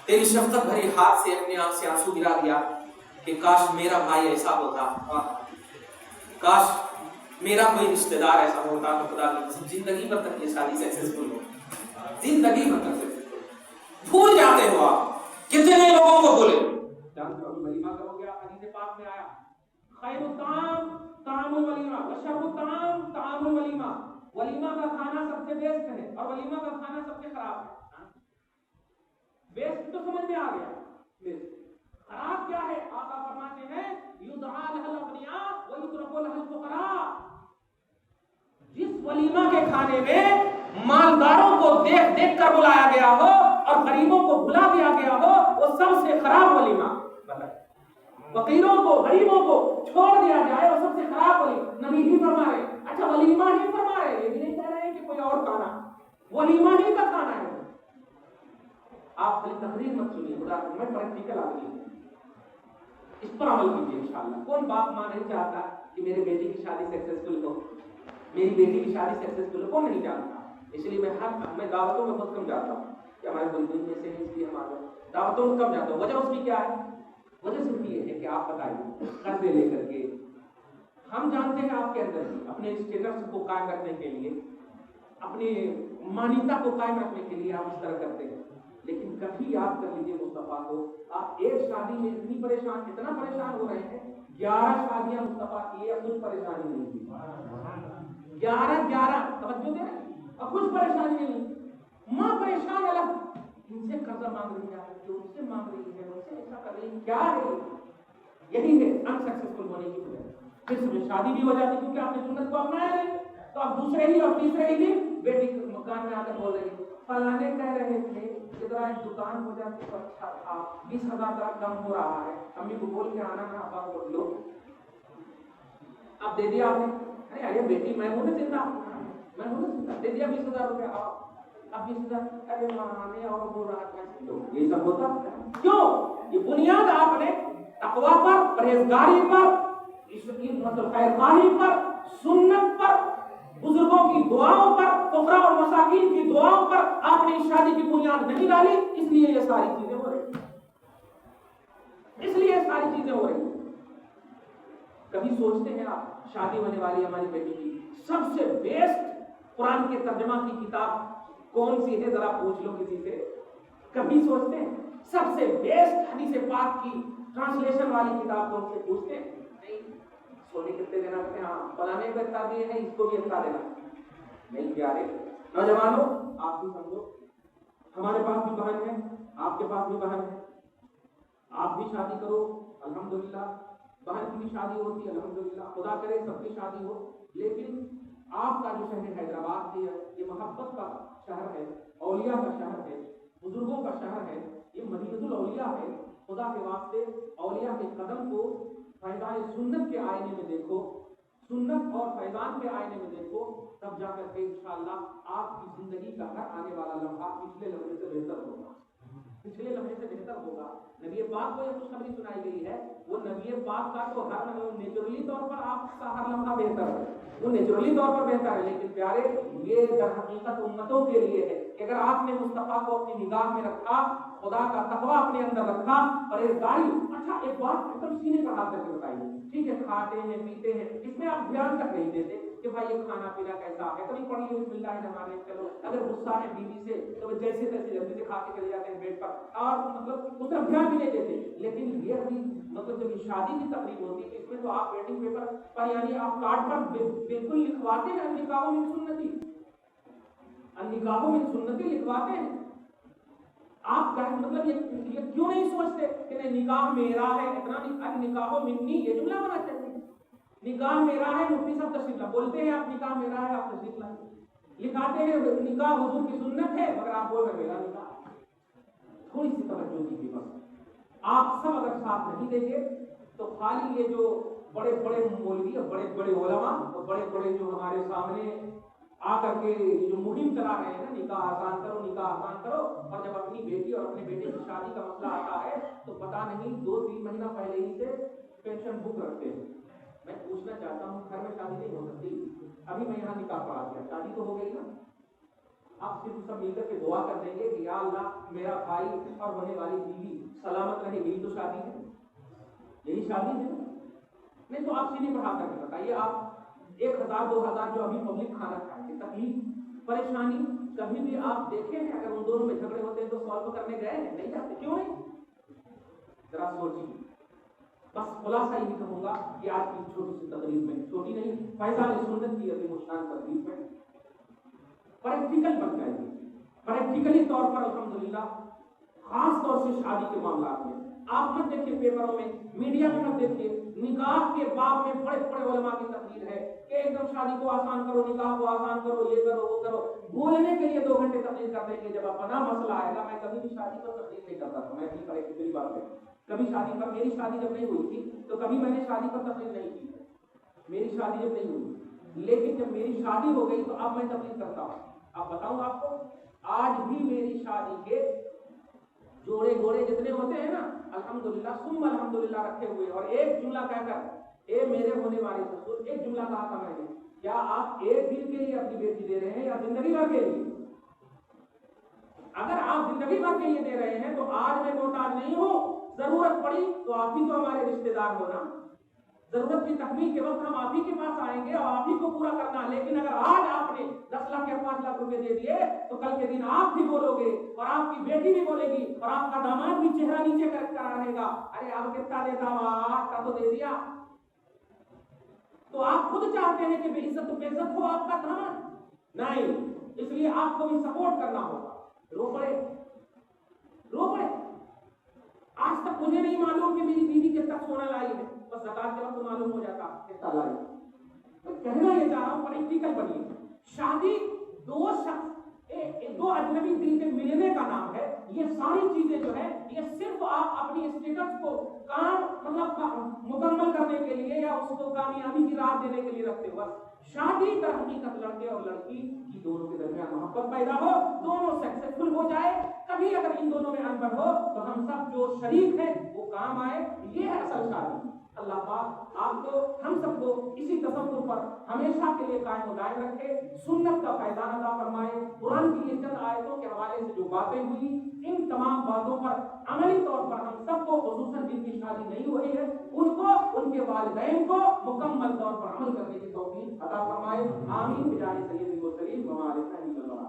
تیری شفقت بھری ہاتھ سے اپنے آنکھ سے آنسو گرا دیا کہ کاش میرا بھائی ایسا ہوتا، کاش میرا کوئی رشتہ دار ایسا ہوتا تو خدا کی قسم زندگی بھر تک یہ شادی سکسیسفل ہو، زندگی بھر تک سکسیسفل۔ بھول جاتے ہو آپ کتنے لوگوں کو بولے جانتے ہو ولیمہ کرو گے آپ، حدیث پاک میں آیا خیر الطعام طعام الولیمہ وشر الطعام طعام الولیمہ، ولیمہ کا کھانا سب سے بیسٹ ہے اور ولیمہ کا کھانا سب سے خراب ہے۔ بیسٹ تو سمجھ میں آ گیا، خراب کیا ہے؟ آقا فرماتے ہیں یدعا لہ الاغنیاء ویترک لہ الفقراء، جس ولیمہ کے کھانے میں مالداروں کو دیکھ دیکھ کر بلایا گیا ہو اور غریبوں کو بلا دیا گیا ہو وہ سب سے خراب ولیمہ، فقیروں کو غریبوں کو چھوڑ دیا جائے وہ سب سے خراب ولیمہ۔ نبی ہی فرما رہے، اچھا ولیمہ ہی فرما رہے، یہ بھی نہیں کہہ رہے ہیں کہ کوئی اور کھانا، ولیمہ ہی کا کھانا ہے۔ آپ خالی تقریر مت سنیے، خدا میں پریکٹیکل آدمی ہوں، اس پر عمل کیجیے انشاءاللہ۔ کون باپ ماں نہیں چاہتا کہ میرے بیٹی کی شادی سکسیسفل ہو، میری بیٹی کی شادی سکسیسفل ہو؟ کون نہیں چاہتا؟ اس لیے میں دعوتوں میں بہت کم جاتا ہوں کہ ہمارے بلدین میں سے اس لیے ہمارے دعوتوں میں کم جاتا ہوں۔ وجہ اس کی کیا ہے؟ وجہ صرف یہ ہے کہ آپ بتائیے قرضے لے کر کے، ہم جانتے ہیں آپ کے اندر اپنے اسٹیٹس کو قائم رکھنے کے لیے، اپنی مانیتا کو قائم رکھنے کے لیے آپ اس طرح کرتے ہیں، لیکن کبھی یاد کر لیجیے مصطفیٰ کو، آپ ایک شادی میں اتنا پریشان ہو رہے ہیں، 11 شادیاں مصطفیٰ کی ہے، کچھ پریشانی نہیں تھی، 11 توجہ دیں، اور کچھ پریشانی نہیں، ماں پریشان الگ، ان سے قرضہ مانگ رہی ہے، جو ان سے مانگ رہی ہے، ان سے ایسا کر رہی ہے، کیا ہے؟ یہی ہے انسکسیسفل ہونے کی وجہ۔ پھر سے شادی بھی ہو جاتی کیونکہ آپ نے سنت کو اپنایا نہیں، تو اب دوسرے ہی اور تیسرے ہی دن بیٹی مکان میں آ کر بول رہی ہے فلانے کہہ رہے تھے کہ ذرا ایک دکان ہو جاتی تو اچھا تھا، 20,000 ذرا کم ہو رہا ہے، امی کو بول کے آنا نا، ابا کو لو، اب دے دیا آپ نے، ارے بیٹی میں ہوں نا زندہ، میں ہوں نا زندہ، دے دیا 20,000 روپے، اب 20,000 ارے مانے اور بول رہا تھا، یہ سب ہوتا کیوں؟ یہ بنیاد آپ نے تقویٰ پر، پرہیزگاری پر، مطلب خیر خواہی پر، سنت پر، بزرگوں کی دعاؤں پر، فقراء اور مساکین کی دعاؤں پر آپ نے شادی کی بنیاد نہیں ڈالی، اس لیے یہ ساری چیزیں ہو رہی ہیں، اس لیے یہ ساری چیزیں ہو رہی ہیں۔ کبھی سوچتے ہیں آپ شادی ہونے والی ہماری بیٹی کی سب سے بیسٹ قرآن کے ترجمہ کی کتاب کون سی ہے؟ ذرا پوچھ لو کسی سے، کبھی سوچتے ہیں سب سے بیسٹ حدیث پاک کی ٹرانسلیشن والی کتاب کون سے؟ پوچھتے ہیں نہیں، سونے کتنے دینا کہتے ہیں، ہاں فلانے کو اتنا دیے ہیں، اس کو بھی اتنا دینا نہیں۔ پیارے نوجوانوں آپ بھی سمجھو، ہمارے پاس بھی بہن ہے، آپ کے پاس بھی بہن ہے، آپ بھی شادی کرو الحمدللہ، بہن کی بھی شادی ہوتی ہے الحمدللہ، خدا کرے سب کی شادی ہو، لیکن آپ کا جو شہر حیدرآباد ہے یہ محبت کا شہر ہے، اولیاء کا شہر ہے، بزرگوں کا شہر ہے، یہ مدینۃ الاولیاء ہے۔ خدا کے واسطے اولیاء کے قدم کو فیضان سنت کے آئینے میں دیکھو، سنت اور فیضان کے آئینے میں دیکھو، تب جا کر کے انشاءاللہ آپ کی زندگی کا ہر آنے والا لمحہ پچھلے لمحے سے بہتر ہوگا، پچھلے لمحے سے بہتر ہوگا۔ نبی پاک کو یہ خوشخبری سنائی گئی ہے، وہ نبی پاک کا تو ہر نیچرلی طور پر آپ کا ہر لمحہ بہتر ہے، وہ نیچرلی طور پر بہتر ہے، لیکن پیارے یہ در حقیقت امتوں کے لیے ہے کہ اگر آپ نے مصطفیٰ کو اپنی نگاہ میں رکھا، خدا کا تقویٰ اپنے اندر رکھا، پرہیزگاری، اچھا ایک بات ایک سینے پر ہاتھ کر کے بتائیے، ٹھیک ہے کھاتے ہیں پیتے ہیں، اس میں آپ دھیان تک نہیں دیتے کہ بھائی یہ کھانا پینا کیسا ہے، کبھی پڑھ لیے بسم اللہ الرحمن الرحیم، چلو اگر غصہ ہے بیوی سے تو جیسے تیسے جلدی سے کھا کے چلے جاتے ہیں بیڈ پر، اور مطلب اس پر دھیان بھی نہیں دیتے، لیکن یہ ابھی مطلب جب شادی کی تقریب ہوتی ہے اس میں تو آپ ویٹنگ پیپر پر یعنی آپ کارڈ پر بالکل لکھواتے ہیں النکاح من سنتی، النکاح من سنتی لکھواتے ہیں، آپ کا مطلب یہ کیوں نہیں سوچتے کہ نہیں نکاح میرا ہے، اتنا نہیں، نکاح منی یہ جملہ ہونا چاہیے، نکاح میرا ہے، مفتی صاحب تشریف لا بولتے ہیں آپ نکاح میرا ہے، آپ تشریف لائیں، لکھاتے ہیں نکاح حضور کی سنت ہے مگر آپ بول رہے میرا نکاح، تھوڑی سی توجہ دیجیے بس۔ آپ سب اگر ساتھ نہیں دیں گے تو خالی یہ جو بڑے بڑے مولوی اور بڑے بڑے علماء اور بڑے بڑے جو ہمارے سامنے آ کر کے جو مہم چلا رہے ہیں نا نکاح آسان کرو نکاح آسان کرو، اور جب اپنی بیٹی اور اپنے بیٹے کی شادی کا مسئلہ آتا ہے تو پتہ نہیں 2-3 مہینہ پہلے ہی سے پینشن بک رکھتے ہیں۔ میں پوچھنا چاہتا ہوں گھر میں شادی نہیں ہو سکتی؟ ابھی میں یہاں نکاح پڑھا دیا، شادی تو ہو گئی نا، آپ صرف سب مل کر کے دعا کر دیں گے کہ یا اللہ میرا بھائی اور ہونے والی بیوی سلامت رہے، یہی تو شادی ہے، یہی شادی ہے؟ نہیں تو آپ سیدھی پڑھا کر کے بتائیے، آپ 1000 2000 جو ابھی پبلک کھانا کھائیں گے، تکلیف پریشانی کبھی بھی آپ دیکھیں ہیں اگر ان دونوں میں جھگڑے ہوتے ہیں تو سالو کرنے گئے ہیں؟ نہیں جاتے، کیوں نہیں؟ ذرا سوچیے۔ بس خلاصہ یہی کہوں گا کہ آج کی چھوٹی سی تقریب میں، چھوٹی نہیں، فیضان سنت کی ابھی مشان تقریب میں پریکٹیکل بن جائے گی۔ پریکٹیکلی طور پر الحمدللہ خاص طور سے شادی کے معاملات میں آپ مت دیکھیے، پیپروں میں میڈیا میں مت دیکھیے، نکاح کے باب میں بڑے بڑے علماء کی تقریر ہے کہ ایک دم شادی کو آسان کرو، نکاح کو آسان کرو، یہ کرو وہ کرو، بولنے کے لیے 2 گھنٹے تقریر کر دیں گے۔ جب اپنا مسئلہ آئے گا، میں کبھی بھی شادی پر تقریر نہیں کرتا تھا، میں بھی پریکٹیکلی بات ہے، کبھی شادی پر، میری شادی جب نہیں ہوئی تھی تو کبھی میں نے شادی پر تقریر نہیں کی، میری شادی جب نہیں ہوئی، لیکن جب میری شادی ہو گئی تو اب میں تقریر کرتا ہوں۔ اب بتاؤں آپ کو، آج بھی میری شادی کے جوڑے گھوڑے جتنے ہوتے ہیں نا، الحمدللہ ثم الحمدللہ رکھے ہوئے، اور ایک جملہ کہہ کر، اے میرے ہونے والے سسر، ایک جملہ کہا تھا میں نے، کیا آپ ایک دن کے لیے اپنی بیٹی دے رہے ہیں یا زندگی بھر کے لیے؟ اگر آپ زندگی بھر کے لیے دے رہے ہیں تو آج میں محتاج نہیں ہوں، ضرورت پڑی تو آپ ہی تو ہمارے رشتے دار ہونا، ضرورت کی تکمیل کے وقت ہم آپ ہی کے پاس آئیں گے اور آپ ہی کو پورا کرنا۔ لیکن اگر آج آپ نے 10 لاکھ یا 5 لاکھ روپے دے دیے تو کل کے دن آپ بھی بولو گے اور آپ کی بیٹی بھی بولے گی اور آپ کا داماد بھی چہرہ نیچے کر رہے گا، ارے آپ کتنا دیتا آج کا تو دے دیا۔ تو آپ خود چاہتے ہیں کہ بے عزت ہو آپ کا داماد؟ نہیں، اس لیے آپ کو بھی سپورٹ کرنا ہوگا۔ رو پڑے۔ آج تک مجھے نہیں معلوم کہ میری بیوی کس تک سونا لائی ہے، بس زکات کے وقت معلوم ہو جاتا کتنا لائی ہے۔ کہنا یہ چاہ رہا ہوں، پریکٹیکل بنیے۔ شادی 2 شخص، 2 اجنبی دل کے ملنے کا نام ہے۔ یہ ساری چیزیں جو ہے یہ صرف آپ اپنی اسٹیٹس کو کام مکمل کرنے کے لیے یا اس کو کامیابی کی راہ دینے کے لیے رکھتے ہو۔ شادی در حقیقت لڑکے اور لڑکی کی دونوں کے درمیان محبت پیدا ہو، دونوں سکسیسفل ہو جائے۔ کبھی اگر ان دونوں میں انبن ہو تو ہم سب جو شریک ہیں وہ کام آئے، یہ ہے اصل شادی۔ اللہ پاک آپ کو، ہم سب کو اسی تصور پر ہمیشہ کے لیے قائم و دائم رکھے، سنت کا فیضان عطا فرمائے۔ قرآن کی ان چند آیتوں کے حوالے سے جو باتیں ہوئی، ان تمام باتوں پر عملی طور پر ہم سب کو، خصوصاً جن کی شادی نہیں ہوئی ہے، ان کو، ان کے والدین کو مکمل طور پر عمل کرنے کی توفیق عطا فرمائے۔ آمین بجائے سید المرسلین و علیہ وسلم۔